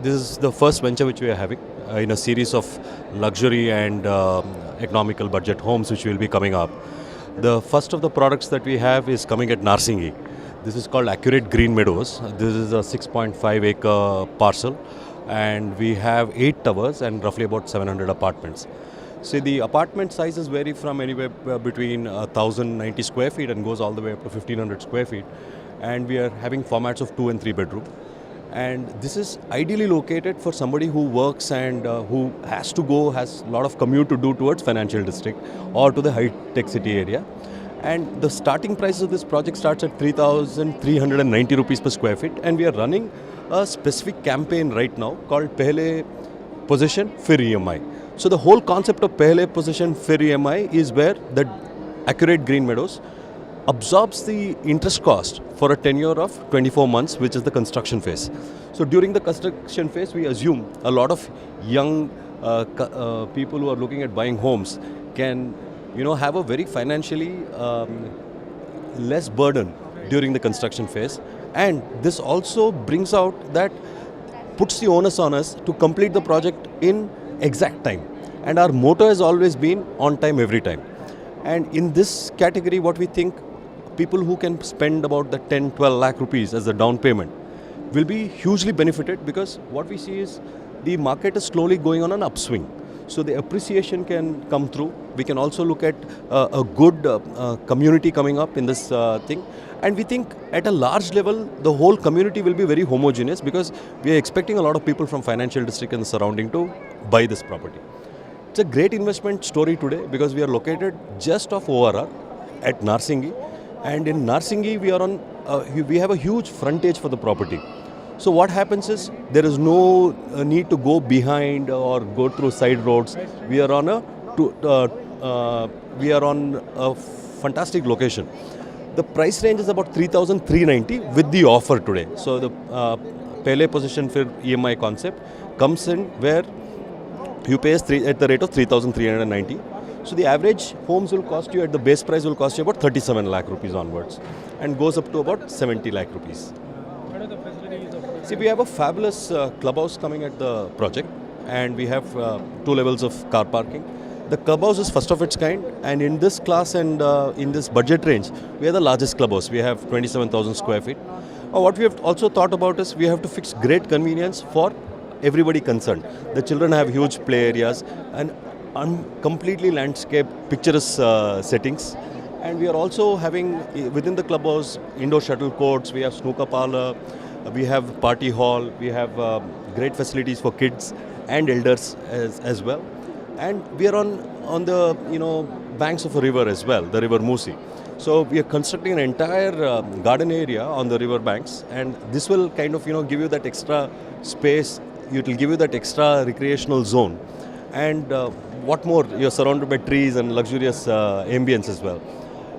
This is the first venture which we are having in a series of luxury and economical budget homes which will be coming up. The first of the products that we have is coming at Narsingi. This is called Accurate Green Meadows. This is a 6.5 acre parcel and we have 8 towers and roughly about 700 apartments. See, the apartment sizes vary from anywhere between 1090 square feet and goes all the way up to 1500 square feet. And we are having formats of 2 and 3 bedroom. And this is ideally located for somebody who works and who has a lot of commute to do towards financial district or to the high-tech city area. And the starting price of this project starts at 3,390 rupees per square feet. And we are running a specific campaign right now called Pehle Possession Fir EMI. So the whole concept of Pehle Possession Fir EMI is where the Accurate Green Meadows absorbs the interest cost for a tenure of 24 months, which is the construction phase. So during the construction phase, we assume a lot of young people who are looking at buying homes can, have a very financially less burden during the construction phase. And this also brings out that puts the onus on us to complete the project in exact time. And our motto has always been on time, every time. And in this category, what we think, people who can spend about the 10-12 lakh rupees as a down payment will be hugely benefited, because what we see is the market is slowly going on an upswing. So the appreciation can come through. We can also look at a good community coming up in this thing. And we think at a large level, the whole community will be very homogeneous, because we are expecting a lot of people from financial district and the surrounding to buy this property. It's a great investment story today because we are located just off ORR at Narsingi. And in Narsingi, we have a huge frontage for the property. So what happens is there is no need to go behind or go through side roads. We are on a fantastic location. The price range is about 3,390 with the offer today. So the Pehle Possession Fir EMI concept comes in where you pay at the rate of 3,390. So the average homes will cost you, at the base price will cost you about 37 lakh rupees onwards and goes up to about 70 lakh rupees. What are the facilities of? See, we have a fabulous clubhouse coming at the project, and we have 2 levels of car parking. The clubhouse is first of its kind, and in this class and in this budget range, we are the largest clubhouse. We have 27,000 square feet. What we have also thought about is we have to fix great convenience for everybody concerned. The children have huge play areas and completely landscape picturesque settings. And we are also having within the clubhouse indoor shuttle courts, we have snooker parlor, we have party hall, we have great facilities for kids and elders as well. And we are on the banks of a river as well, the river Musi. So we are constructing an entire garden area on the river banks, and this will kind of give you that extra space. It will give you that extra recreational zone. And what more, you're surrounded by trees and luxurious ambience as well.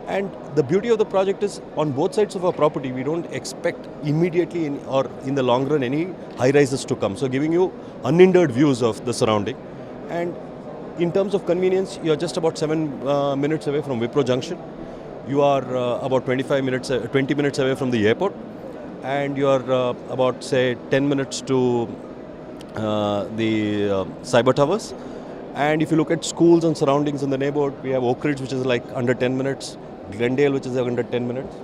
And the beauty of the project is on both sides of our property, we don't expect immediately or in the long run any high rises to come. So giving you unhindered views of the surrounding. And in terms of convenience, you're just about 7 minutes away from Wipro Junction. You are about 20 minutes away from the airport. And you're about, say, 10 minutes to the Cyber Towers. And if you look at schools and surroundings in the neighborhood, we have Oak Ridge, which is like under 10 minutes, Glendale, which is under 10 minutes.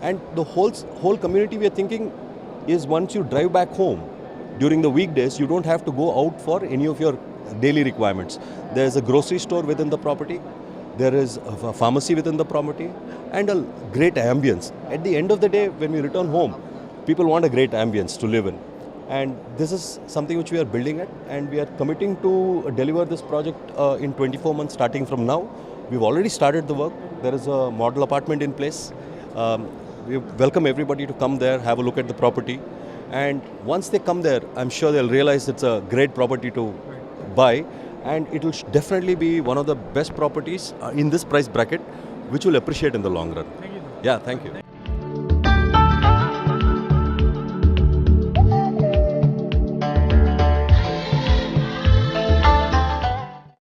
And the whole community we are thinking is, once you drive back home during the weekdays, you don't have to go out for any of your daily requirements. There's a grocery store within the property, there is a pharmacy within the property, and a great ambience. At the end of the day, when we return home, people want a great ambience to live in. And this is something which we are building at, and we are committing to deliver this project in 24 months starting from now. We've already started the work. There is a model apartment in place. We welcome everybody to come there, have a look at the property. And once they come there, I'm sure they'll realize it's a great property to buy. And it will definitely be one of the best properties in this price bracket, which will appreciate in the long run. Thank you. Yeah, thank you.